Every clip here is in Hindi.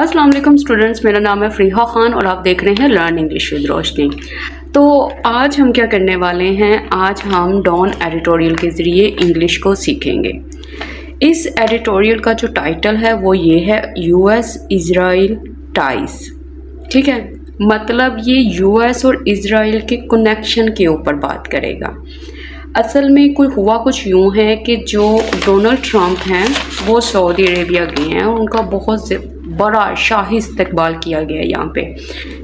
अस्सलाम वालेकुम स्टूडेंट्स, मेरा नाम है फ़रीहा ख़ान और आप देख रहे हैं लर्न इंग्लिश विद रोशनी। तो आज हम क्या करने वाले हैं, आज हम डॉन एडिटोरियल के ज़रिए इंग्लिश को सीखेंगे। इस एडिटोरियल का जो टाइटल है वो ये है यूएस इज़राइल टाइज। ठीक है, मतलब ये यूएस और इज़राइल के कनेक्शन के ऊपर बात करेगा। असल में कुछ यूँ है कि जो डोनाल्ड ट्रंप हैं वो सऊदी अरेबिया गए हैं और उनका बहुत बड़ा शाही इस्तकबाल किया गया है।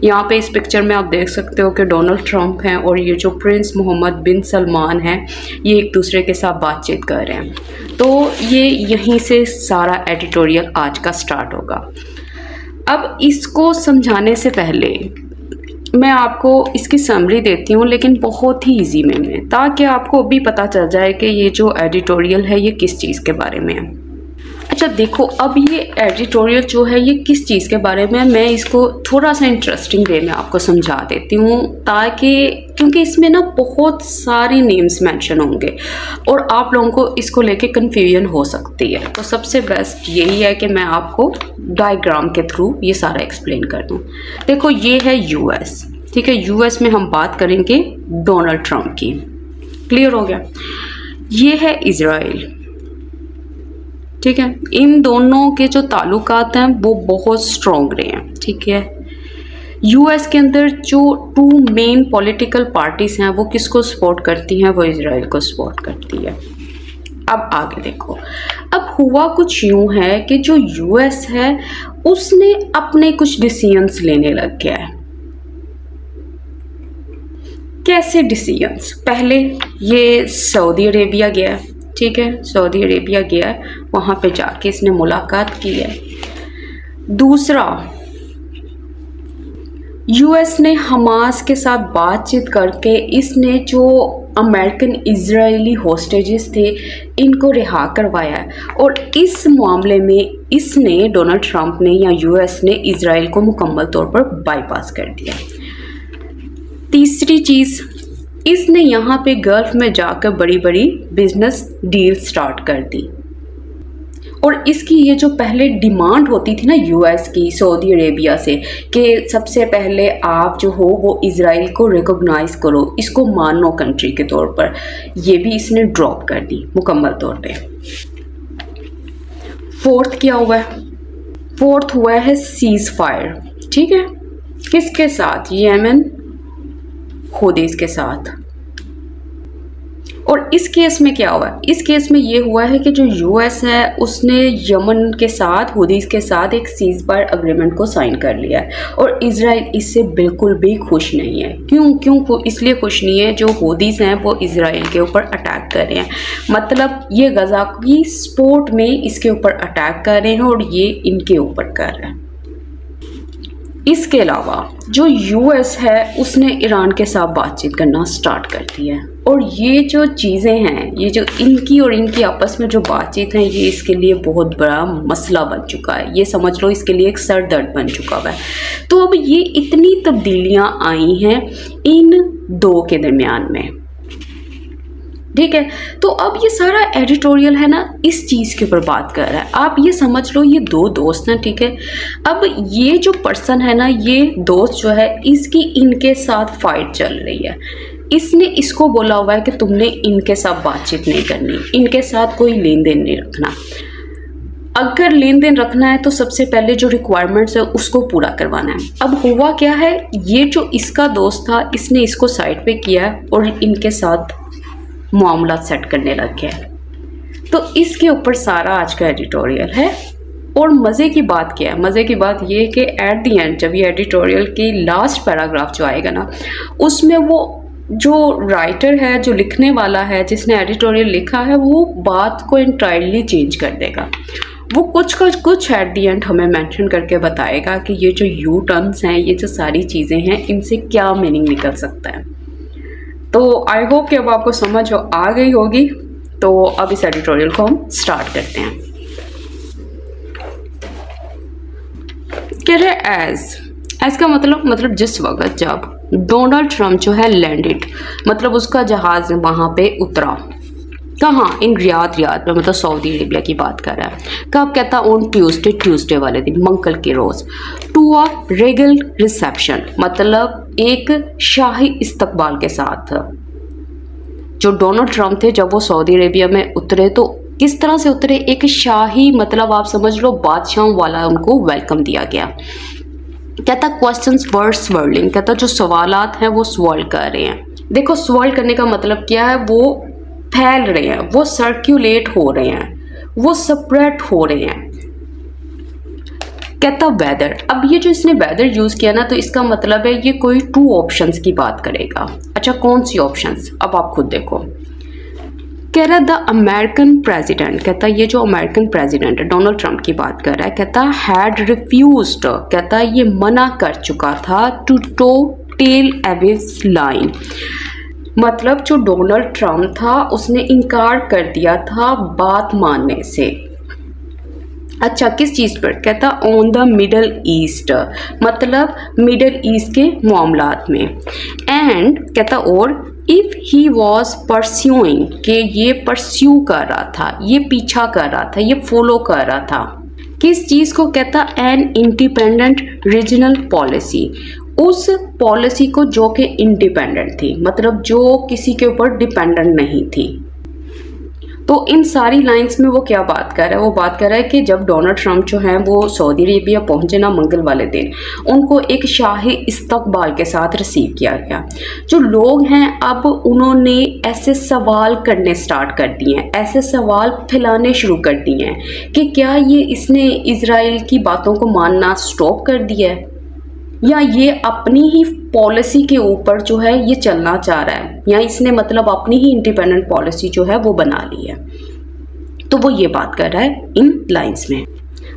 यहाँ पे इस पिक्चर में आप देख सकते हो कि डोनाल्ड ट्रंप हैं और ये जो प्रिंस मोहम्मद बिन सलमान हैं ये एक दूसरे के साथ बातचीत कर रहे हैं। तो ये यहीं से सारा एडिटोरियल आज का स्टार्ट होगा। अब इसको समझाने से पहले मैं आपको इसकी समरी देती हूँ, लेकिन बहुत ही इजी में, ताकि आपको भी पता चल जाए कि ये जो एडिटोरियल है ये किस चीज़ के बारे में है। अच्छा देखो, अब ये एडिटोरियल जो है ये किस चीज़ के बारे में है, मैं इसको थोड़ा सा इंटरेस्टिंग वे में आपको समझा देती हूँ, ताकि क्योंकि इसमें ना बहुत सारे नेम्स मेंशन होंगे और आप लोगों को इसको लेके कन्फ्यूजन हो सकती है। तो सबसे बेस्ट यही है कि मैं आपको डायग्राम के थ्रू ये सारा एक्सप्लेन कर दूँ। देखो ये है यूएस, ठीक है, यूएस में हम बात करेंगे डोनाल्ड ट्रंप की। क्लियर हो गया। ये है इज़राइल, ठीक है। इन दोनों के जो ताल्लुकात हैं वो बहुत स्ट्रॉन्ग रहे हैं, ठीक है। यूएस के अंदर जो टू मेन पॉलिटिकल पार्टीज़ हैं वो किसको सपोर्ट करती हैं, वो इज़राइल को सपोर्ट करती है। अब आगे देखो, अब हुआ कुछ यूँ है कि जो यूएस है उसने अपने कुछ डिसीजंस लेने लग गया है। कैसे डिसीजंस? पहले ये सऊदी अरेबिया गया है, ठीक है, सऊदी अरेबिया गया है, वहाँ पे जाके इसने मुलाकात की है। दूसरा, यूएस ने हमास के साथ बातचीत करके इसने जो अमेरिकन इजरायली होस्टेजेस थे इनको रिहा करवाया है और इस मामले में इसने डोनाल्ड ट्रंप ने या यूएस ने इजराइल को मुकम्मल तौर पर बाईपास कर दिया। तीसरी चीज़, इसने यहाँ पे गल्फ में जाकर बड़ी बड़ी बिजनेस डील स्टार्ट कर दी और इसकी ये जो पहले डिमांड होती थी ना यूएस की सऊदी अरेबिया से कि सबसे पहले आप जो हो वो इज़राइल को रिकॉग्नाइज करो, इसको मानो कंट्री के तौर पर, ये भी इसने ड्रॉप कर दी मुकम्मल तौर पे। फोर्थ क्या हुआ है? फोर्थ हुआ है सीज फायर, ठीक है, किसके साथ? यमन हूदीज के साथ। और इस केस में क्या हुआ? इस केस में ये हुआ है कि जो यूएस है उसने यमन के साथ हूदीज के साथ एक सीज फायर अग्रीमेंट को साइन कर लिया है और इजराइल इससे बिल्कुल भी खुश नहीं है। क्यों इसलिए खुश नहीं है, जो हूदीज हैं वो इजराइल के ऊपर अटैक कर रहे हैं, मतलब ये गजा की सपोर्ट में इसके ऊपर अटैक कर रहे हैं और ये इनके ऊपर कर रहे हैं। इसके अलावा जो यूएस है उसने ईरान के साथ बातचीत करना स्टार्ट कर दी है और ये जो चीज़ें हैं, ये जो इनकी और इनकी आपस में जो बातचीत है, ये इसके लिए बहुत बड़ा मसला बन चुका है। ये समझ लो इसके लिए एक सर दर्द बन चुका है। तो अब ये इतनी तब्दीलियां आई हैं इन दो के दरमियान में, ठीक है। तो अब ये सारा एडिटोरियल है ना इस चीज़ के ऊपर बात कर रहा है। आप ये समझ लो ये दो दोस्त हैं, ठीक है। अब ये जो पर्सन है ना, ये दोस्त जो है इसकी इनके साथ फाइट चल रही है। इसने इसको बोला हुआ है कि तुमने इनके साथ बातचीत नहीं करनी, इनके साथ कोई लेन देन नहीं रखना। अगर लेन देन रखना है तो सबसे पहले जो रिक्वायरमेंट्स है उसको पूरा करवाना है। अब हुआ क्या है, ये जो इसका दोस्त था इसने इसको साइड पे किया और इनके साथ मामला सेट करने लग गया है। तो इसके ऊपर सारा आज का एडिटोरियल है। और मज़े की बात क्या है? मज़े की बात ये है कि एट दी एंड जब ये एडिटोरियल की लास्ट पैराग्राफ जो आएगा ना, उसमें वो जो राइटर है, जो लिखने वाला है, जिसने एडिटोरियल लिखा है, वो बात को इंटायरली चेंज कर देगा। वो कुछ एट दी एंड हमें मेंशन करके बताएगा कि ये जो यू टर्न्स हैं, ये जो सारी चीज़ें हैं, इनसे क्या मीनिंग निकल सकता है। तो आई होप कि अब आपको समझ आ गई होगी। तो अब इस एडिटोरियल को हम स्टार्ट करते हैं। कह रहे एज का मतलब जिस वक्त जब डोनाल्ड ट्रंप जो है लैंडेड, मतलब उसका जहाज वहाँ पे उतरा, कहाँ, इन रियाद में, मतलब सऊदी अरेबिया की बात कर रहा है। कब, कहता ऑन ट्यूसडे वाले दिन, मंगल के रोज़, टू अ रेगल रिसेप्शन, मतलब एक शाही इस्तकबाल के साथ। जो डोनाल्ड ट्रंप थे जब वो सऊदी अरेबिया में उतरे तो किस तरह से उतरे, एक शाही, मतलब आप समझ लो बादशाहों वाला उनको वेलकम दिया गया। कहता क्वेश्चंस वर स्वर्लिंग, कहता जो सवालात हैं वो स्वर्ल कर रहे हैं। देखो स्वर्ल करने का मतलब क्या है, वो फैल रहे हैं, वो सर्क्यूलेट हो रहे हैं, वो स्प्रेड हो रहे हैं। कहता वेदर, अब ये जो इसने वेदर यूज़ किया ना, तो इसका मतलब है ये कोई 2 ऑप्शंस की बात करेगा। अच्छा कौन सी ऑप्शंस, अब आप खुद देखो। कह रहा द अमेरिकन प्रेसिडेंट, कहता ये जो अमेरिकन प्रेसिडेंट है डोनाल्ड ट्रंप की बात कर रहा है, कहता हैड रिफ्यूज्ड, कहता ये मना कर चुका था टू टेल एविस लाइन, मतलब जो डोनाल्ड ट्रंप था उसने इनकार कर दिया था बात मानने से। अच्छा किस चीज़ पर, कहता ऑन द मिडल ईस्ट, मतलब मिडल ईस्ट के मामलात में। एंड कहता और इफ़ ही वॉज परस्यूइंग, के ये परस्यू कर रहा था, ये पीछा कर रहा था, ये फॉलो कर रहा था किस चीज़ को, कहता एन इंडिपेंडेंट रीजनल पॉलिसी, उस पॉलिसी को जो कि इंडिपेंडेंट थी, मतलब जो किसी के ऊपर डिपेंडेंट नहीं थी। तो इन सारी लाइंस में वो क्या बात कर रहा है, वो बात कर रहा है कि जब डोनाल्ड ट्रंप जो हैं वो सऊदी अरेबिया पहुंचे ना मंगल वाले दिन, उनको एक शाही इस्तकबाल के साथ रिसीव किया गया। जो लोग हैं अब उन्होंने ऐसे सवाल करने स्टार्ट कर दिए हैं, ऐसे सवाल फैलाने शुरू कर दिए हैं कि क्या ये इसने इजराइल की बातों को मानना स्टॉप कर दिया है, या ये अपनी ही पॉलिसी के ऊपर जो है ये चलना चाह रहा है, या इसने मतलब अपनी ही इंडिपेंडेंट पॉलिसी जो है वो बना ली है। तो वो ये बात कर रहा है इन लाइंस में।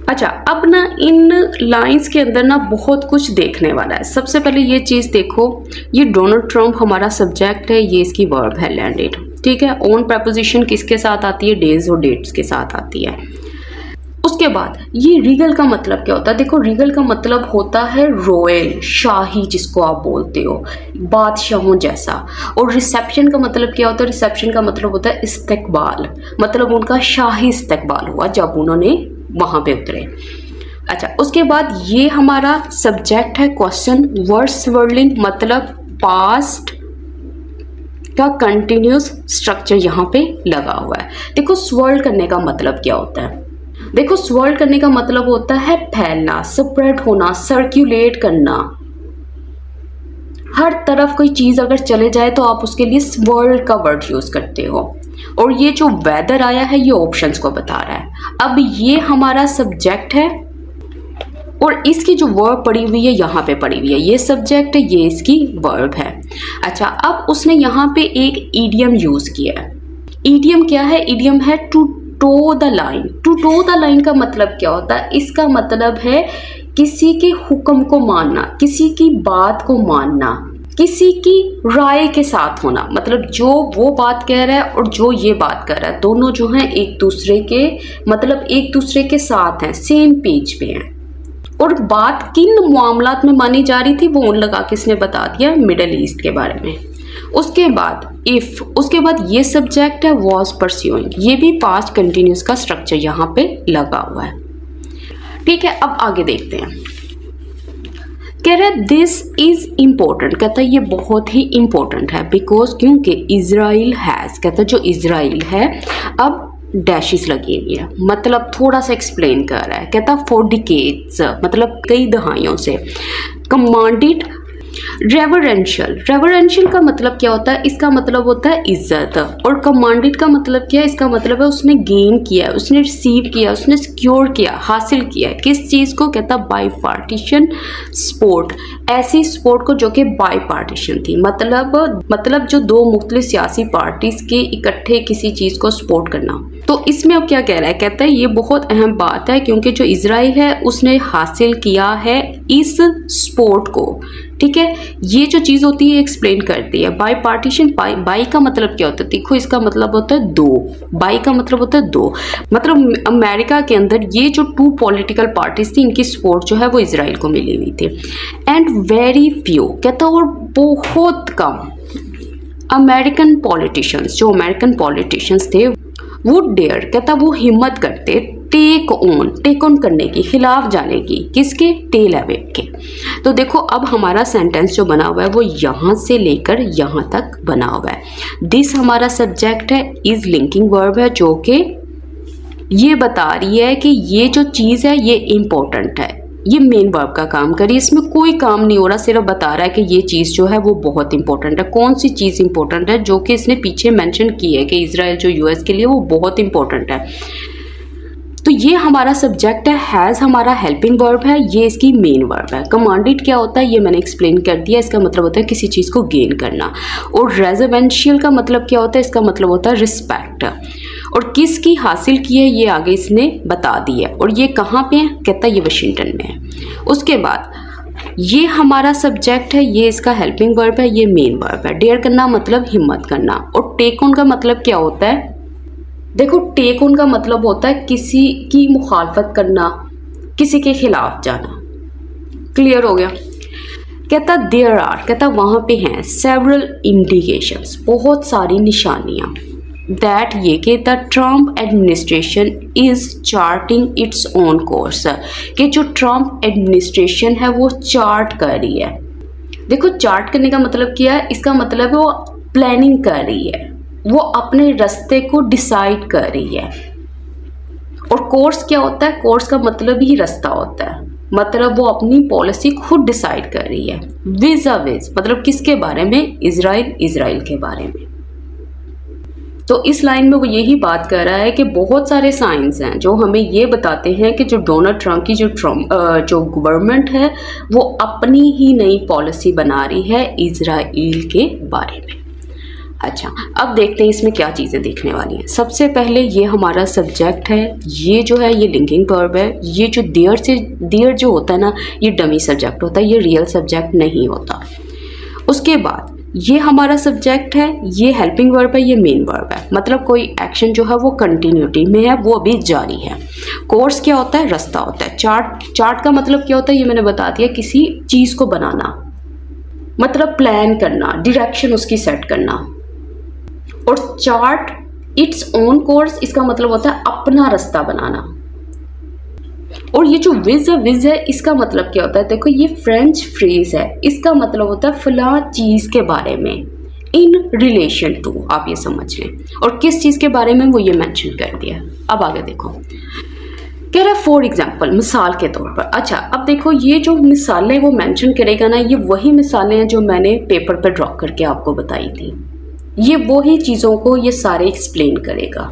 अच्छा अब ना इन लाइंस के अंदर ना बहुत कुछ देखने वाला है। सबसे पहले ये चीज़ देखो, ये डोनाल्ड ट्रंप हमारा सब्जेक्ट है, ये इसकी वर्ब है लैंडेड, ठीक है। ऑन प्रपोजिशन किसके साथ आती है, डेज और डेट्स के साथ आती है। उसके बाद ये रीगल का मतलब क्या होता है, देखो रीगल का मतलब होता है रॉयल, शाही जिसको आप बोलते हो, बादशाहों जैसा। और रिसेप्शन का मतलब क्या होता है, रिसेप्शन का मतलब होता है इस्तकबाल, मतलब उनका शाही इस्तकबाल हुआ जब उन्होंने वहाँ पे उतरे। अच्छा उसके बाद ये हमारा सब्जेक्ट है क्वेश्चन वर्ड स्वर्लिंग, मतलब पास्ट का कंटिन्यूस स्ट्रक्चर यहाँ पे लगा हुआ है। देखो स्वर्ल करने का मतलब क्या होता है, देखो स्वर्ल करने का मतलब होता है फैलना, स्प्रेड होना, सर्क्यूलेट करना। हर तरफ कोई चीज़ अगर चले जाए तो आप उसके लिए स्वर्ल का वर्ड यूज़ करते हो। और ये जो वेदर आया है ये ऑप्शंस को बता रहा है। अब ये हमारा सब्जेक्ट है और इसकी जो वर्ब पड़ी हुई है यहाँ पे पड़ी हुई है, ये सब्जेक्ट है, ये इसकी वर्ब है। अच्छा अब उसने यहाँ पे एक ईडियम यूज़ किया है। ईडियम क्या है, ईडियम है to toe the line. To toe the line का मतलब क्या होता है, इसका मतलब है किसी के हुक्म को मानना, किसी की बात को मानना, किसी की राय के साथ होना। मतलब जो वो बात कह रहा है और जो ये बात कर रहा है दोनों जो हैं एक दूसरे के, मतलब एक दूसरे के साथ हैं, सेम पेज पे हैं। और बात किन मामलात में मानी जा रही थी वो उन लगा के इसने बता दिया मिडल ईस्ट के बारे में। उसके बाद इफ़, उसके बाद ये सब्जेक्ट है वॉज परस्यूइंग, ये भी पास्ट कंटिन्यूस का स्ट्रक्चर यहाँ पे लगा हुआ है। ठीक है अब आगे देखते हैं। कह रहा है दिस इज इम्पोर्टेंट, कहता है ये बहुत ही इम्पोर्टेंट है बिकॉज, क्योंकि इजराइल हैज़, कहता है जो इजराइल है, अब डैशेस लगी हुई है, मतलब थोड़ा सा एक्सप्लेन कर रहा है। कहता फॉर डिकेड्स, मतलब कई दहाइयों से, कमांडेड रेवरेंशियल, रेवरेंशियल का मतलब क्या होता है, इसका मतलब होता है इज्जत। और कमांडेड का मतलब क्या है, इसका मतलब है उसने गेन किया है, उसने रिसीव किया, उसने सिक्योर किया, हासिल किया है। किस चीज़ को, कहता बाई पार्टीशन सपोर्ट, ऐसी सपोर्ट को जो कि बाई पार्टीशन थी, मतलब जो दो मुख्तलिफ सियासी पार्टीज के इकट्ठे किसी चीज़ को सपोर्ट करना। तो इसमें अब क्या कह रहा है, कहता है ये बहुत अहम बात है क्योंकि जो इजराइल है उसने हासिल किया है इस सपोर्ट को। ठीक है, ये जो चीज़ होती है एक्सप्लेन करती है। बाई पार्टीशन, बाई का मतलब क्या होता है, देखो इसका मतलब होता है दो, बाई का मतलब होता है दो, मतलब अमेरिका के अंदर ये जो 2 पॉलिटिकल पार्टीज थी इनकी सपोर्ट जो है वो इजराइल को मिली हुई थी। एंड वेरी फ्यू, कहता और बहुत कम, अमेरिकन पॉलिटिशियंस, जो अमेरिकन पॉलिटिशियंस थे, वुड डेयर, कहता वो हिम्मत करते टेक ऑन करने की, खिलाफ जाने की, किसके, टेल अवेव के। तो देखो अब हमारा सेंटेंस जो बना हुआ है वो यहाँ से लेकर यहाँ तक बना हुआ है। दिस हमारा सब्जेक्ट है, इज लिंकिंग वर्ब है जो कि ये बता रही है कि ये जो चीज़ है ये इम्पोर्टेंट है, ये मेन वर्ब का काम करिए, इसमें कोई काम नहीं हो रहा, सिर्फ बता रहा है कि ये चीज़ जो है वो बहुत इंपॉर्टेंट है। कौन सी चीज़ इंपॉर्टेंट है, जो कि इसने पीछे मेंशन की है कि इजराइल जो यूएस के लिए वो बहुत इंपॉर्टेंट है। तो ये हमारा सब्जेक्ट है, हैज़ हमारा हेल्पिंग वर्ब है, ये इसकी मेन वर्ब है। कमांडेड क्या होता है ये मैंने एक्सप्लेन कर दिया, इसका मतलब होता है किसी चीज़ को गेन करना। और रेजिडेंशियल का मतलब क्या होता है, इसका मतलब होता है रिस्पेक्ट। और किसकी हासिल की है ये आगे इसने बता दी है। और ये कहाँ पे है, कहता है ये वाशिंगटन में है। उसके बाद ये हमारा सब्जेक्ट है, ये इसका हेल्पिंग वर्ब है, ये मेन वर्ब है। डेयर करना मतलब हिम्मत करना। और टेक ऑन का मतलब क्या होता है, देखो टेक ऑन का मतलब होता है किसी की मुखालफत करना, किसी के खिलाफ जाना। क्लियर हो गया। कहता देयर आर, कहता वहाँ पे हैं सेवरल इंडिकेशंस, बहुत सारी निशानियाँ, दैट ये कि the Trump administration is charting its own course, कि जो ट्रम्प एडमिनिस्ट्रेशन है वो चार्ट कर रही है। देखो चार्ट करने का मतलब क्या है, इसका मतलब है वो प्लानिंग कर रही है, वो अपने रास्ते को डिसाइड कर रही है। और कोर्स क्या होता है, कोर्स का मतलब ही रास्ता होता है, मतलब वो अपनी पॉलिसी खुद डिसाइड कर रही है। विज़ मतलब किसके बारे में, इजराइल के बारे में। तो इस लाइन में वो यही बात कर रहा है कि बहुत सारे साइंस हैं जो हमें ये बताते हैं कि जो डोनाल्ड ट्रंप की जो गवर्नमेंट है वो अपनी ही नई पॉलिसी बना रही है इजराइल के बारे में। अच्छा अब देखते हैं इसमें क्या चीज़ें देखने वाली हैं। सबसे पहले ये हमारा सब्जेक्ट है, ये जो है ये लिंकिंग वर्ब है। ये जो देयर जो होता है ना, ये डमी सब्जेक्ट होता है, ये रियल सब्जेक्ट नहीं होता। उसके बाद ये हमारा सब्जेक्ट है, ये हेल्पिंग वर्ब है, ये मेन वर्ब है, मतलब कोई एक्शन जो है वो कंटिन्यूटी में है, वो अभी जारी है। कोर्स क्या होता है, रास्ता होता है। चार्ट का मतलब क्या होता है ये मैंने बता दिया, किसी चीज़ को बनाना, मतलब प्लान करना, डायरेक्शन उसकी सेट करना। और चार्ट इट्स ओन कोर्स, इसका मतलब होता है अपना रास्ता बनाना। और ये जो विज है इसका मतलब क्या होता है, देखो ये फ्रेंच फ्रेज है, इसका मतलब होता है फला चीज़ के बारे में, इन रिलेशन टू, आप ये समझ लें। और किस चीज़ के बारे में वो ये मेंशन कर दिया। अब आगे देखो, कह रहा है फॉर एग्जाम्पल, मिसाल के तौर पर। अच्छा अब देखो ये जो मिसालें वो मेंशन करेगा ना, ये वही मिसालें हैं जो मैंने पेपर पर ड्रॉ करके आपको बताई थी, ये वही चीज़ों को ये सारे एक्सप्लेन करेगा।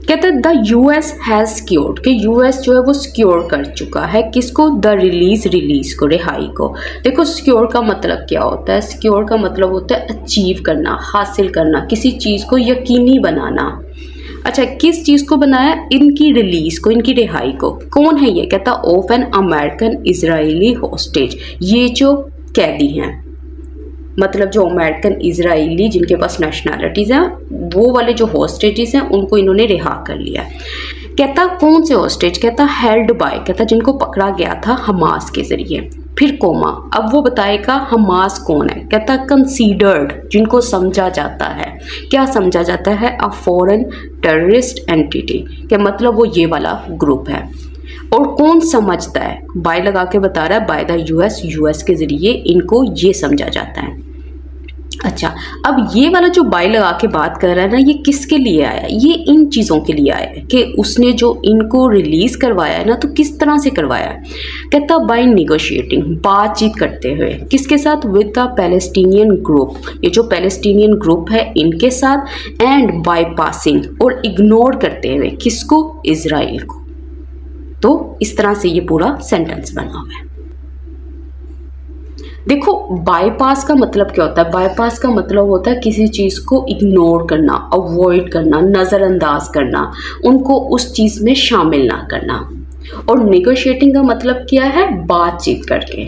कहते हैं द यूएस हैज़ सिक्योर्ड, कि यूएस जो है वो सिक्योर कर चुका है किसको, द रिलीज को, रिहाई को। देखो सिक्योर का मतलब क्या होता है, सिक्योर का मतलब होता है अचीव करना, हासिल करना, किसी चीज़ को यकीनी बनाना। अच्छा किस चीज़ को बनाया, इनकी रिलीज को, इनकी रिहाई को। कौन है ये, कहता of an American Israeli hostage, ये जो कैदी हैं, मतलब जो अमेरिकन इजराइली जिनके पास नेशनैलिटीज़ हैं, वो वाले जो हॉस्टेजेस हैं उनको इन्होंने रिहा कर लिया। कहता कौन से हॉस्टेज, कहता हेल्ड बाय, कहता जिनको पकड़ा गया था हमास के ज़रिए। फिर कोमा, अब वो बताएगा हमास कौन है, कहता कंसीडर्ड, जिनको समझा जाता है, क्या समझा जाता है, अ फॉरेन टेररिस्ट एंटिटी, के मतलब वो ये वाला ग्रुप है। और कौन समझता है, बाय लगा के बता रहा है, बाय द यूएस के ज़रिए इनको ये समझा जाता है। अच्छा अब ये वाला जो बाय लगा के बात कर रहा है ना, ये किसके लिए आया, ये इन चीज़ों के लिए आया है कि उसने जो इनको रिलीज़ करवाया है ना, तो किस तरह से करवाया है। कहता बाय निगोशिएटिंग, बातचीत करते हुए, किसके साथ, विद द पैलेस्टीनियन ग्रुप, ये जो पैलेस्टीनियन ग्रुप है इनके साथ, एंड बाय पासिंग, और इग्नोर करते हुए, किसको, इजराइल को। तो इस तरह से ये पूरा सेंटेंस बना हुआ है। देखो बाईपास का मतलब क्या होता है, बाईपास का मतलब होता है किसी चीज़ को इग्नोर करना, अवॉइड करना, नज़रअंदाज करना, उनको उस चीज़ में शामिल ना करना। और नेगोशिएटिंग का मतलब क्या है, बातचीत करके।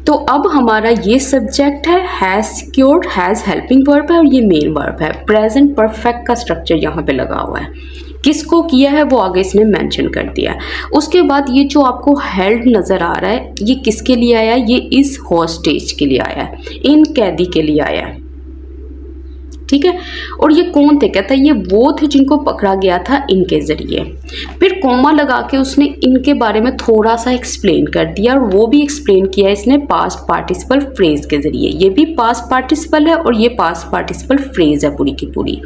तो अब हमारा ये सब्जेक्ट है, has secured, has helping verb है और ये मेन वर्ब है। प्रेजेंट परफेक्ट का स्ट्रक्चर यहाँ पे लगा हुआ है। किसको किया है वो आगे इसने मेंशन कर दिया है। उसके बाद ये जो आपको हेल्ड नज़र आ रहा है ये किसके लिए आया है? ये इस हॉस्टेज के लिए आया है, इन कैदी के लिए आया है, ठीक है। और ये कौन थे? कहता है ये वो थे जिनको पकड़ा गया था इनके ज़रिए। फिर कोमा लगा के उसने इनके बारे में थोड़ा सा एक्सप्लेन कर दिया और वो भी एक्सप्लेन किया इसने पास्ट पार्टिसिपल फ्रेज के ज़रिए। ये भी पास्ट पार्टिसिपल है और ये पास्ट पार्टिसिपल फ्रेज है पूरी की पूरी।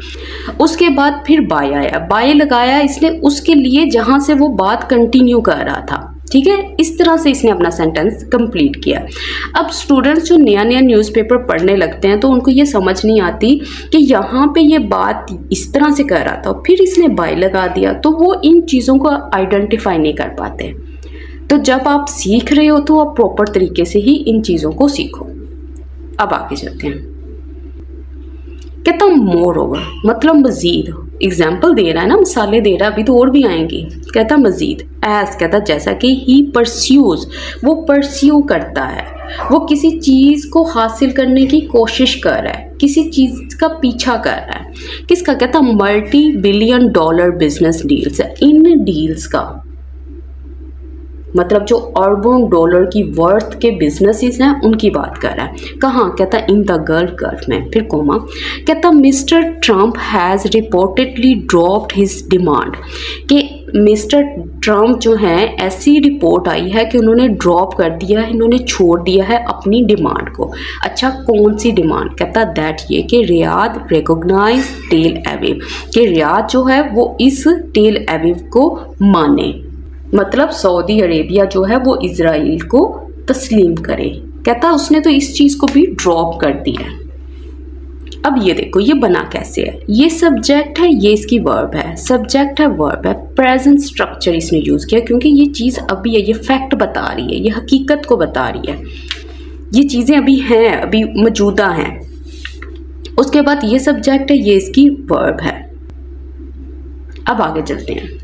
उसके बाद फिर बाय आया, बाय लगाया इसने उसके लिए जहाँ से वो बात कंटिन्यू कर रहा था, ठीक है। इस तरह से इसने अपना सेंटेंस कंप्लीट किया। अब स्टूडेंट्स जो नया नया न्यूज़पेपर पढ़ने लगते हैं तो उनको ये समझ नहीं आती कि यहाँ पे ये बात इस तरह से कर रहा था फिर इसने बाय लगा दिया, तो वो इन चीज़ों को आइडेंटिफाई नहीं कर पाते। तो जब आप सीख रहे हो तो आप प्रॉपर तरीके से ही इन चीज़ों को सीखो। अब आगे चलते हैं। कहता मोर ओवर मतलब मज़ीद, एग्जाम्पल दे रहा है ना, मिसालें दे रहा है, अभी तो और भी आएंगी। कहता मज़ीद, एज कहता जैसा कि ही परस्यूज, वो परस्यू करता है, वो किसी चीज़ को हासिल करने की कोशिश कर रहा है, किसी चीज़ का पीछा कर रहा है। किसका? कहता multi billion dollar business deals, इन डील्स का मतलब जो अरबों डॉलर की वर्थ के बिजनेसेस हैं उनकी बात कर रहा है। कहाँ? कहता इन द गल्फ में। फिर कोमा कहता mister Trump has reportedly dropped his demand, कि मिस्टर ट्रम्प जो हैं ऐसी रिपोर्ट आई है कि उन्होंने ड्रॉप कर दिया है, इन्होंने छोड़ दिया है अपनी डिमांड को। अच्छा कौन सी डिमांड? कहता दैट ये कि रियाद रिकॉग्नाइज टेल अवीव, कि रियाद जो है वो इस टेल अवीव को माने, मतलब सऊदी अरेबिया जो है वो इज़राइल को तस्लीम करे। कहता उसने तो इस चीज़ को भी ड्रॉप कर दिया। अब ये देखो ये बना कैसे है, ये सब्जेक्ट है, ये इसकी वर्ब है, सब्जेक्ट है वर्ब है, प्रेजेंट स्ट्रक्चर इसने यूज़ किया क्योंकि ये चीज़ अभी है, ये फैक्ट बता रही है, ये हकीकत को बता रही है, ये चीज़ें अभी हैं, अभी मौजूदा हैं। उसके बाद ये सब्जेक्ट है, ये इसकी वर्ब है। अब आगे चलते हैं।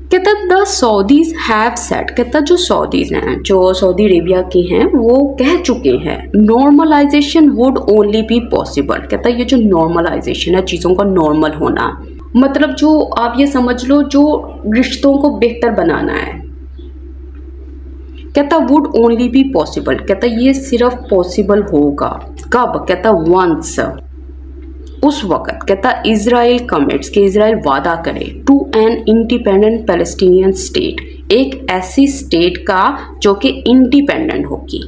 कहता द सऊदीज हैव सेड, कहता जो सऊदीज हैं, जो सऊदी अरेबिया के हैं, वो कह चुके हैं normalization would only be possible. कहता ये जो नॉर्मलाइजेशन है, चीज़ों का नॉर्मल होना, मतलब जो आप ये समझ लो जो रिश्तों को बेहतर बनाना है। कहता वुड ओनली बी पॉसिबल, कहता ये सिर्फ पॉसिबल होगा कब? कहता वंस, उस वक़्त। कहता इज़राइल कमिट्स, कि इज़राइल वादा करे to an independent Palestinian state, एक ऐसी स्टेट का जो कि इंडिपेंडेंट होगी।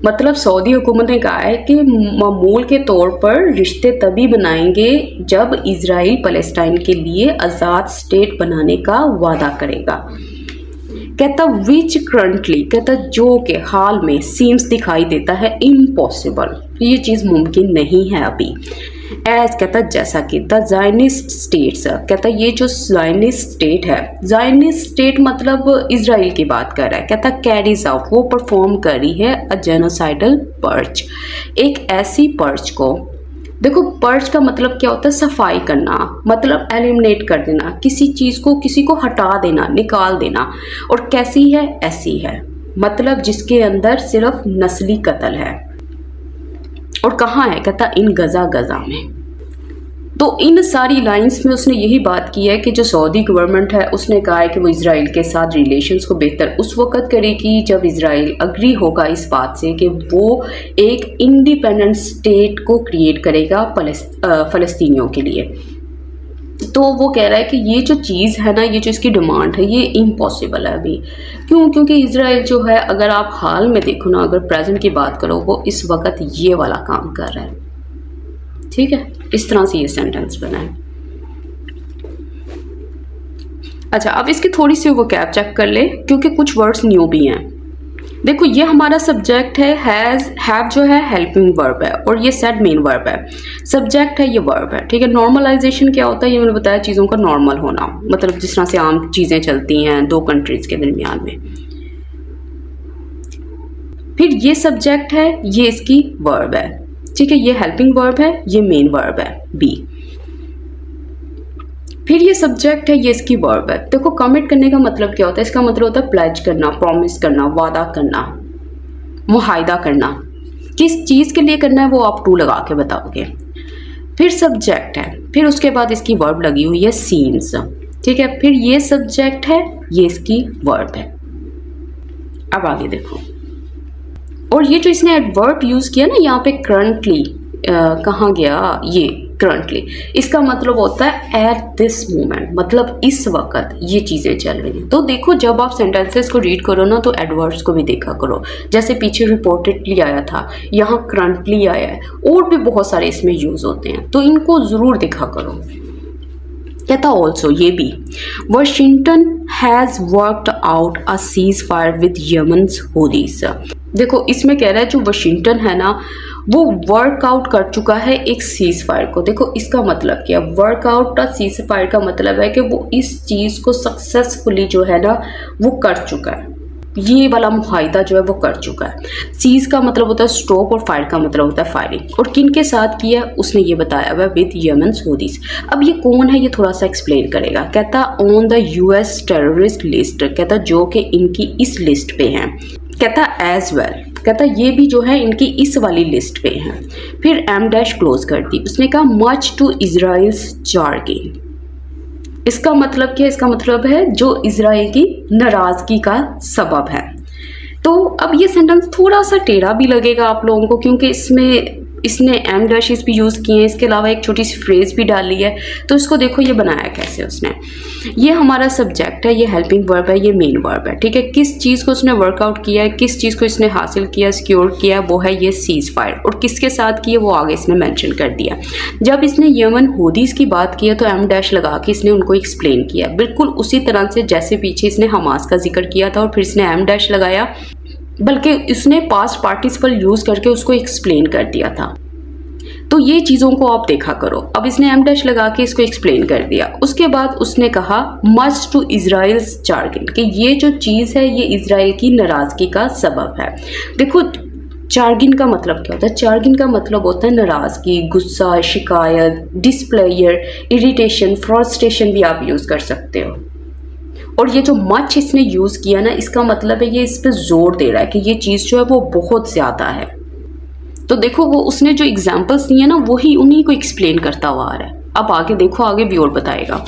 मतलब सऊदी हुकूमत ने कहा है कि मामूल के तौर पर रिश्ते तभी बनाएंगे जब इज़राइल पैलेस्टाइन के लिए आज़ाद स्टेट बनाने का वादा करेगा। कहता विच करंटली, कहता जो के हाल में, सीम्स दिखाई देता है इम्पॉसिबल, ये चीज़ मुमकिन नहीं है अभी। एज कहता जैसा कि द ज़ायनिस्ट स्टेट्स, कहता ये जो ज़ायनिस्ट स्टेट है, ज़ायनिस्ट स्टेट मतलब इज़राइल की बात कर रहा है। कहता कैरीज आउट, वो परफॉर्म कर रही है अ जेनोसाइडल पर्च, एक ऐसी पर्च को। देखो पर्च का मतलब क्या होता है? सफाई करना, मतलब एलिमिनेट कर देना, किसी चीज़ को, किसी को हटा देना, निकाल देना। और कैसी है? ऐसी है, मतलब जिसके अंदर सिर्फ नस्ली कत्ल है। और कहाँ है? कहता इन गज़ा गज़ा में। तो इन सारी लाइंस में उसने यही बात की है कि जो सऊदी गवर्नमेंट है उसने कहा है कि वो इज़राइल के साथ रिलेशंस को बेहतर उस वक़्त करेगी जब इज़राइल अग्री होगा इस बात से कि वो एक इंडिपेंडेंट स्टेट को क्रिएट करेगा फ़लस्तीनियों के लिए। तो वो कह रहा है कि ये जो चीज़ है ना, ये जो इसकी डिमांड है, ये इम्पॉसिबल है अभी। क्यों? क्योंकि इज़राइल जो है, अगर आप हाल में देखो ना, अगर प्रेजेंट की बात करो, वो इस वक्त ये वाला काम कर रहा है। ठीक है, इस तरह से ये सेंटेंस बना है। अच्छा, अब इसकी थोड़ी सी वो कैप चेक कर ले क्योंकि कुछ वर्ड्स न्यू भी हैं। देखो ये हमारा सब्जेक्ट है, हैज़, हैव जो है हेल्पिंग वर्ब है और ये सेड मेन वर्ब है। सब्जेक्ट है, ये वर्ब है। ठीक है, नॉर्मलाइजेशन क्या होता है? ये मैंने बताया, चीज़ों का नॉर्मल होना, मतलब जिस तरह से आम चीज़ें चलती हैं दो कंट्रीज़ के दरमियान में। फिर ये सब्जेक्ट है, ये इसकी वर्ब है। ठीक है, ये हेल्पिंग वर्ब है, ये मेन वर्ब है बी। फिर ये सब्जेक्ट है, ये इसकी वर्ब है। देखो कमिट करने का मतलब क्या होता है? इसका मतलब होता है प्लेज करना, प्रॉमिस करना, वादा करना। मुहायदा करना, किस चीज़ के लिए करना है वो आप टू लगा के बताओगे। फिर सब्जेक्ट है, फिर उसके बाद इसकी वर्ब लगी हुई है सीम्स, ठीक है। फिर ये सब्जेक्ट है, ये इसकी वर्ब है। अब आगे देखो, और ये जो इसने एडवर्ब यूज़ किया ना यहाँ पे करंटली, कहाँ गया ये करंटली, इसका मतलब होता है एट दिस मोमेंट, मतलब इस वक्त ये चीज़ें चल रही हैं। तो देखो जब आप सेंटेंसेस को रीड करो ना तो एडवर्ब्स को भी देखा करो, जैसे पीछे रिपोर्टेडली आया था, यहाँ करंटली आया है, और भी बहुत सारे इसमें यूज़ होते हैं, तो इनको ज़रूर देखा करो। कहता ऑल्सो ये भी, Washington has worked out a ceasefire with Yemen's Houthis. देखो इसमें कह रहा है जो वाशिंगटन है ना वो वर्कआउट कर चुका है एक सीज फायर को। देखो इसका मतलब क्या, वर्कआउट का सीज फायर का मतलब है कि वो इस चीज़ को सक्सेसफुली जो है ना वो कर चुका है, ये वाला मुहायदा जो है वो कर चुका है। सीज का मतलब होता है स्टॉप और फायर का मतलब होता है फायरिंग। और किन के साथ किया उसने ये बताया हुआ विद यमन्स हूदीज। अब ये कौन है ये थोड़ा सा एक्सप्लेन करेगा। कहता on the US terrorist list, कहता जो कि इनकी इस लिस्ट पे हैं। कहता एज वेल, कहता ये भी जो है इनकी इस वाली लिस्ट पे हैं। फिर एम डैश क्लोज कर दी, उसने कहा मच टू इजराइल्स जार्गिन। इसका मतलब क्या, इसका मतलब है जो इजराइल की नाराज़गी का सबब है। तो अब ये सेंटेंस थोड़ा सा टेढ़ा भी लगेगा आप लोगों को, क्योंकि इसमें इसने एम डैशेस भी यूज़ किए हैं, इसके अलावा एक छोटी सी फ्रेज़ भी डाली है। तो इसको देखो ये बनाया कैसे उसने, ये हमारा सब्जेक्ट है, ये हेल्पिंग वर्ब है, ये मेन वर्ब है, ठीक है। किस चीज़ को उसने वर्कआउट किया है, किस चीज़ को इसने हासिल किया, सिक्योर किया, वो है ये सीज फायर। और किसके साथ किया वो आगे इसने मेंशन कर दिया। जब इसने यमन हूदीज़ की बात की है तो एम डैश लगा के इसने उनको एक्सप्लेन किया, बिल्कुल उसी तरह से जैसे पीछे इसने हमास का जिक्र किया था और फिर इसने एम डैश लगाया, बल्कि इसने पास्ट पार्टिसिपल यूज़ करके उसको एक्सप्लेन कर दिया था। तो ये चीज़ों को आप देखा करो। अब इसने एम डैश लगा के इसको एक्सप्लेन कर दिया। उसके बाद उसने कहा मच टू इजराइल्स जार्गिन, कि ये जो चीज़ है ये इजराइल की नाराज़गी का सबब है। देखो जार्गिन का मतलब क्या होता है, जार्गिन का मतलब होता है नाराज़गी, गुस्सा, शिकायत, डिस्प्लेयर, इरिटेशन, फ्रस्ट्रेशन भी आप यूज़ कर सकते हो। और ये जो मच इसने यूज़ किया ना, इसका मतलब है ये इस पर जोर दे रहा है कि ये चीज़ जो है वो बहुत ज़्यादा है। तो देखो वो उसने जो एग्जाम्पल्स दिए ना वही उन्हीं को एक्सप्लेन करता हुआ आ रहा है। अब आगे देखो, आगे भी और बताएगा।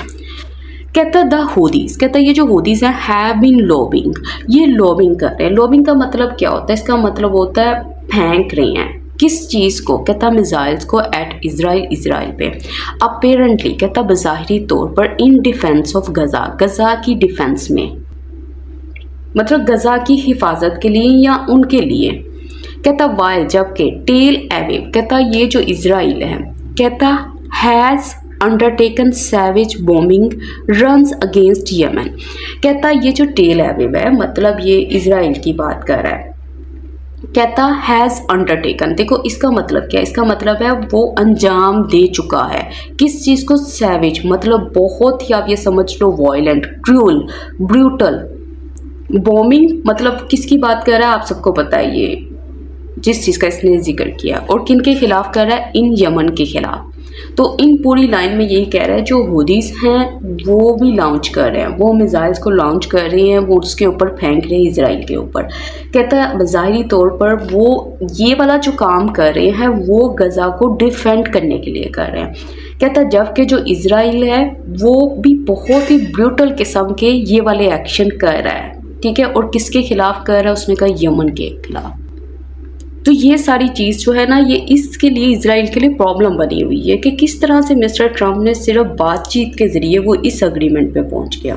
कहता द हूदीज़, कहता ये जो हूदीज़ हैं हैव बीन लॉबिंग, ये लॉबिंग कर रहे हैं। लॉबिंग का मतलब क्या होता है, इसका मतलब होता है फेंक रहे हैं। किस चीज़ को, कहता मिसाइल्स को एट इजराइल, इजराइल पे। अपेरेंटली, कहता बज़ाहिरी तौर पर इन डिफेंस ऑफ गज़ा, गज़ा की डिफेंस में, मतलब गज़ा की हिफाजत के लिए या उनके लिए। कहता वाइल, जबकि टेल एविव, कहता ये जो इजराइल है, कहता has undertaken savage bombing runs against Yemen. कहता ये जो टेल एविव है मतलब ये इजराइल की बात कर रहा है। कहता हैज़ अंडरटेकन, देखो इसका मतलब क्या है, इसका मतलब है वो अंजाम दे चुका है। किस चीज़ को, सैवेज मतलब बहुत ही, आप ये समझ लो वायलेंट, क्रूअल, ब्रूटल। बॉम्बिंग मतलब किसकी बात कर रहा है, आप सबको पता है ये जिस चीज़ का इसने जिक्र किया। और किन के खिलाफ कर रहा है, इन यमन के खिलाफ। तो इन पूरी लाइन में यही कह रहा है जो हूदीज़ हैं वो भी लॉन्च कर रहे हैं, वो मिसाइल्स को लॉन्च कर रहे हैं, वो उसके ऊपर फेंक रहे हैं इजराइल के ऊपर। कहता है ज़ाहिरी तौर पर वो ये वाला जो काम कर रहे हैं वो गज़ा को डिफेंड करने के लिए कर रहे हैं। कहता है जबकि जो इजराइल है वो भी बहुत ही ब्रूटल किस्म के ये वाले एक्शन कर रहा है, ठीक है। और किसके खिलाफ कर रहा है, उसने कहा यमन के खिलाफ। तो ये सारी चीज़ जो है ना ये इसके लिए, इजराइल के लिए प्रॉब्लम बनी हुई है कि किस तरह से मिस्टर ट्रम्प ने सिर्फ बातचीत के ज़रिए वो इस अग्रीमेंट पे पहुंच गया।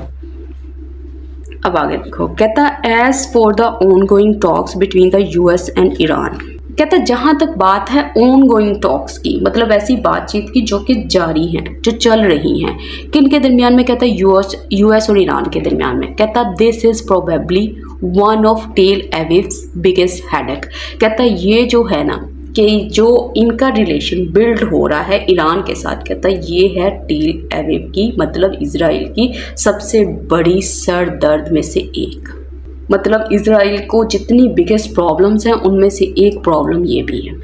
अब आगे देखो, कहता as for the ongoing talks between the US and Iran, कहता जहाँ तक बात है ऑन गोइंग टॉक्स की, मतलब ऐसी बातचीत की जो कि जारी हैं, जो चल रही हैं, किन के दरमियान में, कहता यूएस और ईरान के दरमियान में। कहता this is probably one of Tel Aviv's biggest headache. कहता ये जो है ना कि जो इनका रिलेशन बिल्ड हो रहा है ईरान के साथ, कहता ये है टेल एविव की, मतलब इजराइल की सबसे बड़ी सर दर्द में से एक। मतलब इजराइल को जितनी बिगेस्ट प्रॉब्लम्स हैं उनमें से एक प्रॉब्लम ये भी है।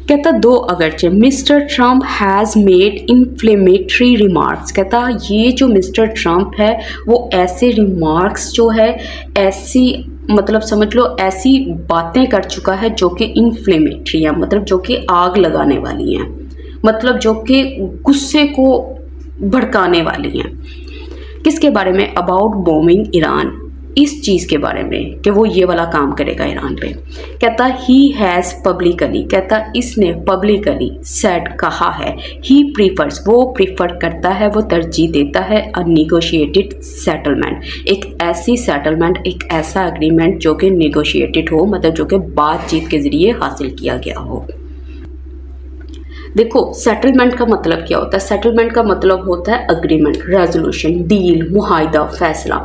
कहता दो अगरचे mister Trump has made inflammatory remarks, कहता ये जो मिस्टर ट्रम्प है वो ऐसे रिमार्क्स जो है, ऐसी मतलब समझ लो ऐसी बातें कर चुका है जो कि इन्फ्लेमेटरी है, मतलब जो कि आग लगाने वाली हैं, मतलब जो कि गुस्से को भड़काने वाली हैं। किसके बारे में? अबाउट बॉम्बिंग ईरान, इस चीज़ के बारे में कि वो ये वाला काम करेगा ईरान पे। कहता ही हैज़ पब्लिकली, कहता इसने पब्लिकली सेड, कहा है, ही प्रीफर्स, वो प्रीफर करता है, वो तरजीह देता है अ निगोशिएटेड सेटलमेंट, एक ऐसी सेटलमेंट, एक ऐसा एग्रीमेंट जो कि निगोशिएटेड हो, मतलब जो कि बातचीत के ज़रिए हासिल किया गया हो। देखो सेटलमेंट का मतलब क्या होता है? सेटलमेंट का मतलब होता है अग्रीमेंट, रेजोल्यूशन, डील, मुआहिदा, फैसला।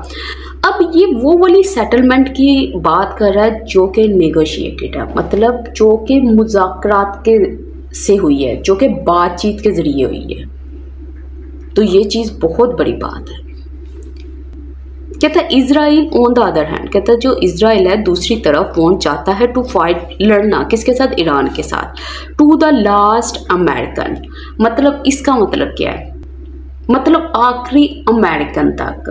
अब ये वो वाली सेटलमेंट की बात कर रहा है जो कि नेगोशिएटेड है, मतलब जो कि मुज़ाकरात के से हुई है, जो कि बातचीत के ज़रिए हुई है। तो ये चीज़ बहुत बड़ी बात है। कहता है Israel on the other hand, कहता है जो इजराइल है दूसरी तरफ वो चाहता है टू फाइट, लड़ना किसके साथ? ईरान के साथ। टू द लास्ट अमेरिकन, मतलब इसका मतलब क्या है? मतलब आखिरी अमेरिकन तक,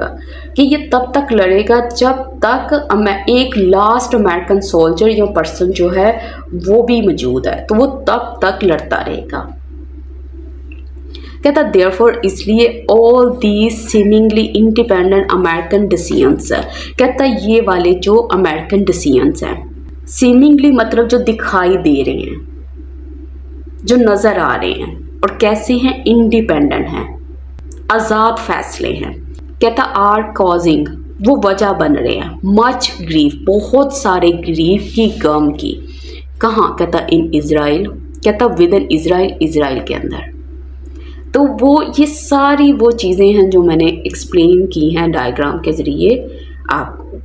कि ये तब तक लड़ेगा जब तक एक लास्ट अमेरिकन सोल्जर या पर्सन जो है वो भी मौजूद है, तो वो तब तक लड़ता रहेगा। कहता देयरफॉर, इसलिए all these seemingly independent American decisions, कहता ये वाले जो अमेरिकन डिसीजंस हैं, सीमिंगली मतलब जो दिखाई दे रहे हैं, जो नज़र आ रहे हैं, और कैसे हैं? इंडिपेंडेंट हैं, आज़ाद फैसले हैं। कहता आर कॉजिंग, वो वजह बन रहे हैं, मच ग्रीफ, बहुत सारे ग्रीफ की, गम की। कहाँ? कहता इन इज़राइल, कहता विद इन इज़राइल, इज़राइल के अंदर। तो वो ये सारी वो चीज़ें हैं जो मैंने एक्सप्लेन की हैं डायग्राम के ज़रिए आपको।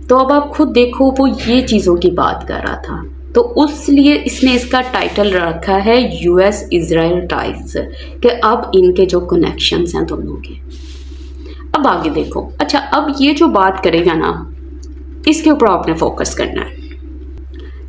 तो अब आप खुद देखो, वो ये चीज़ों की बात कर रहा था, तो उसलिए इसने इसका टाइटल रखा है यूएस इज़राइल टाइज, कि अब इनके जो कनेक्शंस हैं दोनों के। अब आगे देखो। अच्छा, अब ये जो बात करेगा ना, इसके ऊपर आपने फोकस करना है।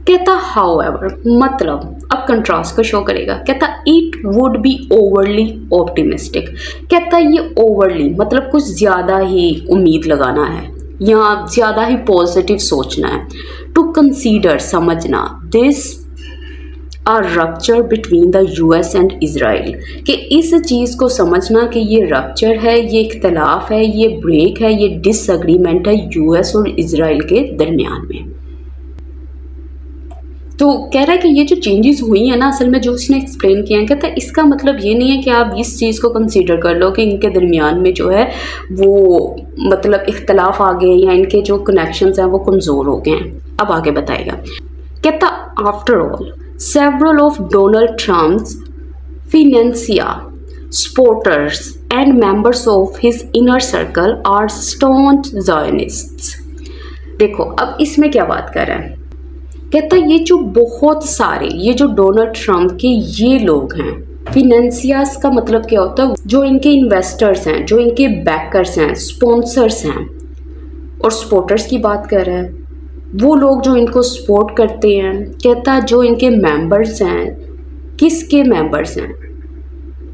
कहता हाउएवर, मतलब अब कंट्रास्ट को शो करेगा। कहता it would be overly optimistic, कहता ये ओवरली मतलब कुछ ज़्यादा ही उम्मीद लगाना है या ज़्यादा ही पॉजिटिव सोचना है। टू कंसीडर, समझना, this a rupture between the US and Israel, कि इस चीज़ को समझना कि ये रप्चर है, ये इख्तलाफ है, ये ब्रेक है, ये डिसएग्रीमेंट है यूएस और इज़राइल के दरमियान में। तो कह रहा है कि ये जो चेंजेस हुई हैं ना, असल में जो उसने एक्सप्लेन किया है, कहता है इसका मतलब ये नहीं है कि आप इस चीज़ को कंसीडर कर लो कि इनके दरमियान में जो है वो मतलब इख्तलाफ आ गए या इनके जो कनेक्शंस हैं वो कमज़ोर हो गए हैं। अब आगे बताएगा। कहता after all several of Donald Trump's financial supporters and members of his inner circle are staunch Zionists. देखो अब इसमें क्या बात कर रहा है? कहता ये जो बहुत सारे, ये जो डोनाल्ड ट्रम्प के ये लोग हैं, फिनेंसियास का मतलब क्या होता है? जो इनके इन्वेस्टर्स हैं, जो इनके बैकर्स हैं, स्पॉन्सर्स हैं, और सपोर्टर्स की बात कर रहा है, वो लोग जो इनको सपोर्ट करते हैं। कहता जो इनके मेंबर्स हैं, किसके मेंबर्स हैं,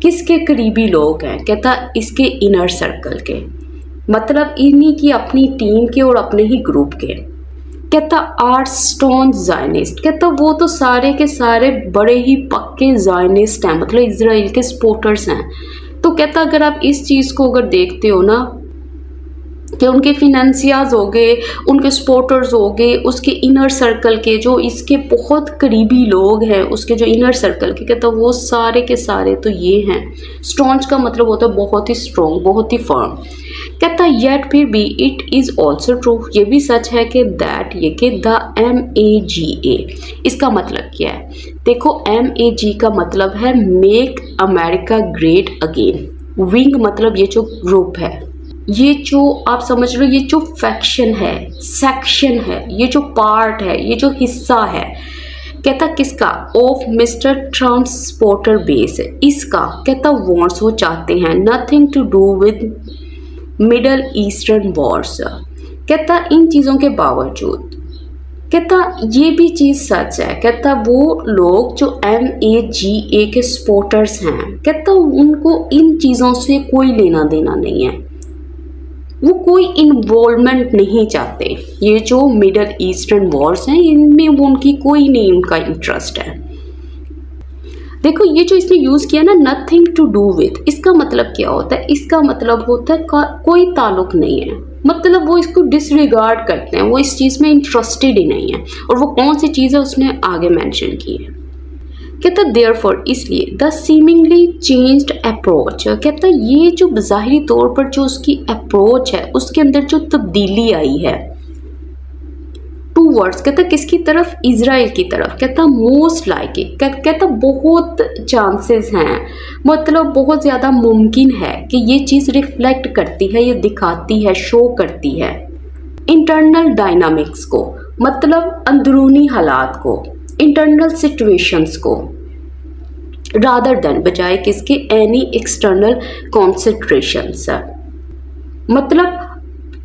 किसके करीबी लोग हैं? कहता इसके इनर सर्कल के, मतलब इन्हीं की अपनी टीम के और अपने ही ग्रुप के। कहता आर स्टोन जायनिस्ट, कहता वो तो सारे के सारे बड़े ही पक्के जायनिस्ट हैं, मतलब इजराइल के सपोर्टर्स हैं। तो कहता अगर आप इस चीज़ को अगर देखते हो ना कि उनके फिनेंसियाज हो गए, उनके सपोर्टर्स हो गए, उसके इनर सर्कल के जो इसके बहुत करीबी लोग हैं, उसके जो इनर सर्कल के, कहता वो सारे के सारे तो ये हैं। स्ट्रॉन्च का मतलब होता है बहुत ही स्ट्रॉन्ग, बहुत ही फर्म। कहता येट फिर भी इट इज़ ऑल्सो ट्रू, ये भी सच है कि दैट, ये कि द MAGA, इसका मतलब क्या है? देखो MAG का मतलब है make America great again. Wing मतलब ये जो ग्रुप है, ये जो आप समझ लो, ये जो फैक्शन है, सेक्शन है, ये जो पार्ट है, ये जो हिस्सा है, कहता किसका? Of mister Trump supporter base, इसका कहता वॉन्ट्स, वो चाहते हैं, nothing to do with Middle Eastern wars. कहता इन चीज़ों के बावजूद, कहता ये भी चीज़ सच है, कहता वो लोग जो MAGA के सपोर्टर्स हैं, कहता उनको इन चीज़ों से कोई लेना देना नहीं है। वो कोई इन्वॉल्वमेंट नहीं चाहते। ये जो मिडल ईस्टर्न वॉर्स हैं इनमें वो उनकी कोई नहीं उनका इंटरेस्ट है। देखो ये जो इसने यूज़ किया ना नथिंग टू डू विथ, इसका मतलब क्या होता है? इसका मतलब होता है कोई ताल्लुक नहीं है, मतलब वो इसको डिसरिगार्ड करते हैं, वो इस चीज़ में इंटरेस्टेड ही नहीं है। और वो कौन सी चीज़ है उसने आगे मेंशन की है। कहता देयरफॉर इसलिए द सीमिंगली चेंज्ड अप्रोच, कहता ये जो ज़ाहिरी तौर पर जो उसकी अप्रोच है उसके अंदर जो तब्दीली आई है टूवर्ड्स, कहता किसकी तरफ? इजराइल की तरफ। कहता मोस्ट लाइक, कहता बहुत चांसेस हैं, मतलब बहुत ज़्यादा मुमकिन है कि ये चीज़ रिफ्लेक्ट करती है, ये दिखाती है, शो करती है इंटरनल डायनामिक्स को, मतलब अंदरूनी हालात को, इंटरनल सिचुएशंस को, रादर देन बजाय किसके? एनी एक्सटर्नल कॉन्सिडरेशंस, मतलब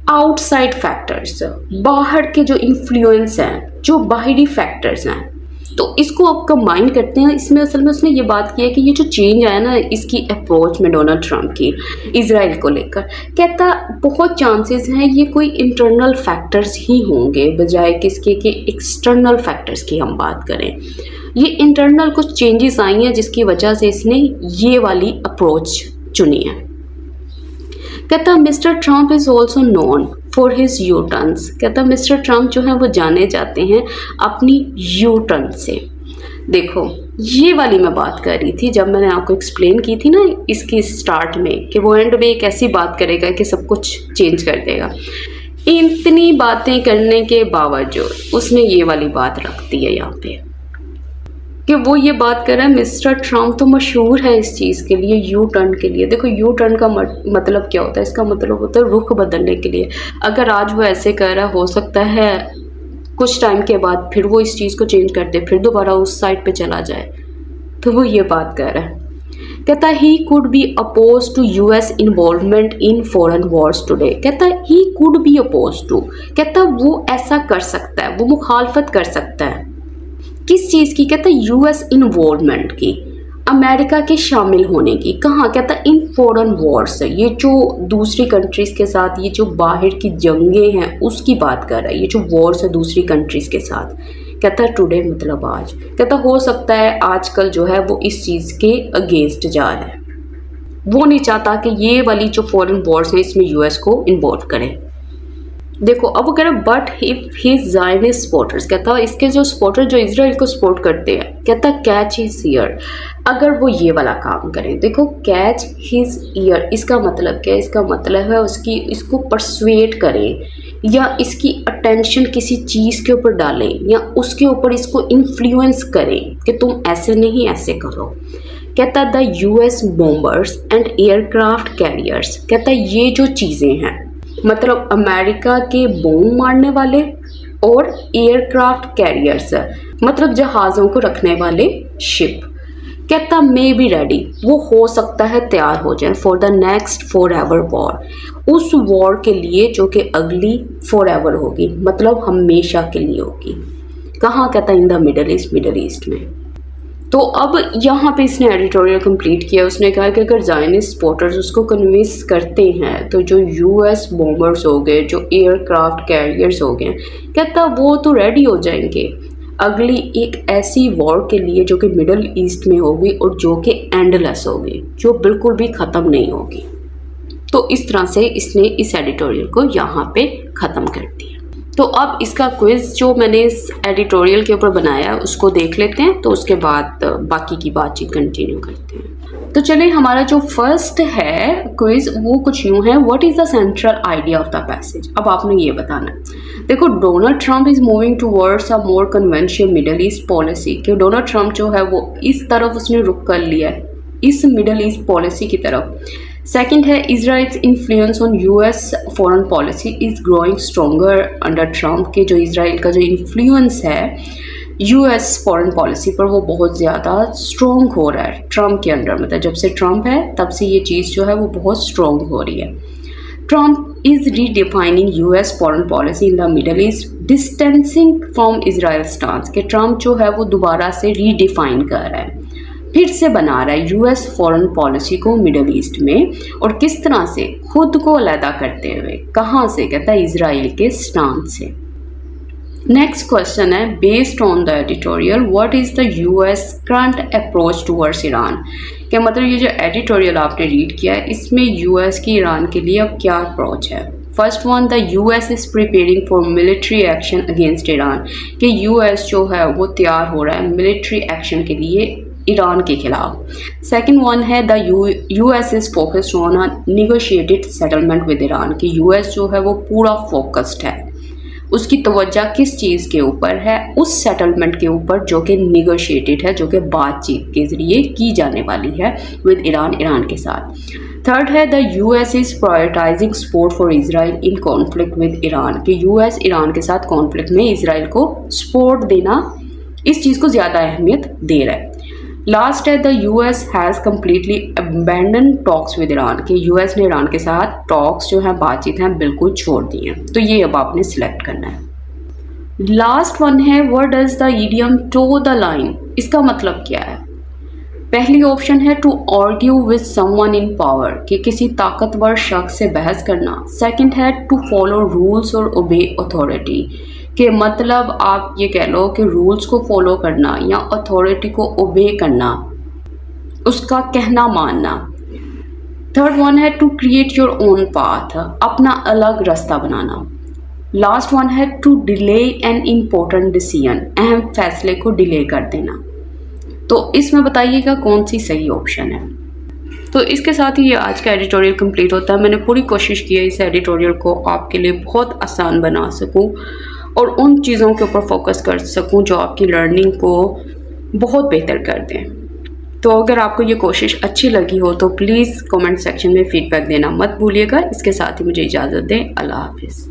आउटसाइड फैक्टर्स, बाहर के जो इन्फ्लुएंस हैं, जो बाहरी फैक्टर्स हैं। तो इसको अब कंबाइन करते हैं। इसमें असल में उसने ये बात की है कि ये जो चेंज आया ना इसकी अप्रोच में डोनाल्ड ट्रंप की इजराइल को लेकर, कहता बहुत चांसेस हैं ये कोई इंटरनल फैक्टर्स ही होंगे बजाय किसके कि एक्सटर्नल फैक्टर्स की हम बात करें। ये इंटरनल कुछ चेंजेस आई हैं जिसकी वजह से इसने ये वाली अप्रोच चुनी है। कहता mister Trump is also known for his you turns, कहता मिस्टर ट्रंप जो है वो जाने जाते हैं अपनी यू टर्न से। देखो ये वाली मैं बात कर रही थी जब मैंने आपको एक्सप्लेन की थी ना इसकी स्टार्ट में कि वो एंड में एक ऐसी बात करेगा कि सब कुछ चेंज कर देगा। इतनी बातें करने के बावजूद उसने ये वाली बात रख दी है यहाँ पे कि वो ये बात कर रहा है मिस्टर ट्रंप तो मशहूर है इस चीज़ के लिए, यू टर्न के लिए। देखो यू टर्न का मतलब क्या होता है? इसका मतलब होता है रुख बदलने के लिए। अगर आज वो ऐसे कर रहा है, हो सकता है कुछ टाइम के बाद फिर वो इस चीज़ को चेंज कर दे, फिर दोबारा उस साइड पे चला जाए। तो वो ये बात कर रहा है। कहता he could be oppose to US involvement in foreign wars today, कहता he could be oppose to, कहता वो ऐसा कर सकता है, वो मुखालफत कर सकता है किस चीज़ की? कहता है यूएस इन्वॉल्वमेंट की, अमेरिका के शामिल होने की। कहाँ? कहता है इन फॉरेन वॉर्स, ये जो दूसरी कंट्रीज़ के साथ ये जो बाहर की जंगें हैं उसकी बात कर रहा है, ये जो वॉर्स है दूसरी कंट्रीज़ के साथ। कहता है टुडे मतलब आज, कहता हो सकता है आजकल जो है वो इस चीज़ के अगेंस्ट जा रहा है, वो नहीं चाहता कि ये वाली जो फॉरेन वॉर्स हैं इसमें यूएस को इन्वॉल्व करें। देखो अब वो कह रहे but if his Zionist supporters, कहता इसके जो सपोर्टर जो इसराइल को सपोर्ट करते हैं, कहता कैच हिज ईयर, अगर वो ये वाला काम करें। देखो कैच हिज ईयर इसका मतलब क्या है? इसका मतलब है उसकी इसको परसुएट करें या इसकी अटेंशन किसी चीज़ के ऊपर डालें या उसके ऊपर इसको इन्फ्लुएंस करें कि तुम ऐसे नहीं ऐसे करो। कहता the US bombers and aircraft carriers, कहता ये जो चीज़ें हैं मतलब अमेरिका के बॉम्ब मारने वाले और एयरक्राफ्ट कैरियर्स मतलब जहाज़ों को रखने वाले शिप, कहता मे बी रेडी, वो हो सकता है तैयार हो जाए for the next for ever war, उस वॉर के लिए जो कि अगली फॉर एवर होगी, मतलब हमेशा के लिए होगी। कहाँ? कहता इन द मिडल ईस्ट में। तो अब यहाँ पे इसने एडिटोरियल कंप्लीट किया। उसने कहा कि अगर ज़ायनिस्ट सपोर्टर्स उसको कन्विंस करते हैं तो जो यूएस बॉम्बर्स हो गए, जो एयरक्राफ्ट कैरियर्स हो गए, कहता वो तो रेडी हो जाएंगे अगली एक ऐसी वॉर के लिए जो कि मिडल ईस्ट में होगी और जो कि एंडलेस होगी, जो बिल्कुल भी ख़त्म नहीं होगी। तो इस तरह से इसने इस एडिटोरियल को यहाँ पे ख़त्म कर दिया। तो अब इसका क्विज़ जो मैंने इस एडिटोरियल के ऊपर बनाया है उसको देख लेते हैं, तो उसके बाद बाकी की बातचीत कंटिन्यू करते हैं। तो चलिए हमारा जो फर्स्ट है क्विज़ वो कुछ यूँ है, what is the central idea of the passage. अब आपने ये बताना है। देखो Donald Trump is moving towards a more conventional middle east policy, कि डोनाल्ड ट्रंप जो है वो इस तरफ उसने रुख कर लिया है, इस मिडल ईस्ट पॉलिसी की तरफ। सेकंड है Israel's influence on US foreign policy is growing stronger under Trump, के जो इजराइल का जो इन्फ्लुएंस है यूएस फॉरेन पॉलिसी पर वो बहुत ज़्यादा स्ट्रॉन्ग हो रहा है ट्रंप के अंडर। मतलब जब से ट्रंप है तब से ये चीज़ जो है वो बहुत स्ट्रॉन्ग हो रही है। Trump is redefining US foreign policy in the middle east, distancing from Israel stance, के ट्रंप जो है वो दोबारा से रीडिफाइन कर रहा है फिर से बना रहा है यूएस फॉरेन पॉलिसी को मिडल ईस्ट में, और किस तरह से खुद को अलहदा करते हुए, कहाँ से, कहता है इजराइल के स्टांस से। नेक्स्ट क्वेश्चन है, based on the editorial what is the US current approach towards Iran. क्या मतलब ये जो एडिटोरियल आपने रीड किया है इसमें यूएस की ईरान के लिए अब क्या अप्रोच है। First one, the US is preparing for military action against Iran, कि यूएस जो है वो तैयार हो रहा है मिलिट्री एक्शन के लिए ईरान के खिलाफ। सेकंड वन है the US is focused on a negotiated settlement with Iran, कि यूएस जो है वो पूरा फोकस्ड है, उसकी तवज्जो किस चीज़ के ऊपर है, उस सेटलमेंट के ऊपर जो कि निगोशिएटेड है, जो कि बातचीत के ज़रिए की जाने वाली है विद ईरान, ईरान के साथ। थर्ड है the US is prioritising support for Israel in conflict with Iran, कि यूएस ईरान के साथ कॉन्फ्लिक्ट में इजराइल को सपोर्ट देना, इस चीज़ को ज़्यादा अहमियत दे रहा है। लास्ट है the US has completely abandon talks with Iran, कि यूएस ने ईरान के साथ टॉक्स जो हैं, बातचीत हैं, बिल्कुल छोड़ दी हैं। तो ये अब आपने सिलेक्ट करना है। लास्ट वन है what does the idiom toe the line, इसका मतलब क्या है। पहली ऑप्शन है to argue with someone in power, कि किसी ताकतवर शख्स से बहस करना। सेकंड है टू फॉलो रूल्स और ओबे अथॉरिटी, कि मतलब आप ये कह लो कि रूल्स को फॉलो करना या अथॉरिटी को ओबे करना, उसका कहना मानना। थर्ड वन है to create your own path, अपना अलग रास्ता बनाना। लास्ट वन है to delay an important decision, अहम फैसले को डिले कर देना। तो इसमें बताइएगा कौन सी सही ऑप्शन है। तो इसके साथ ही ये आज का एडिटोरियल कंप्लीट होता है। मैंने पूरी कोशिश की है इस एडिटोरियल को आपके लिए बहुत आसान बना सकूं और उन चीज़ों के ऊपर फोकस कर सकूं जो आपकी लर्निंग को बहुत बेहतर कर दें। तो अगर आपको ये कोशिश अच्छी लगी हो तो प्लीज़ कमेंट सेक्शन में फ़ीडबैक देना मत भूलिएगा। इसके साथ ही मुझे इजाज़त दें। अल्लाह हाफिज़।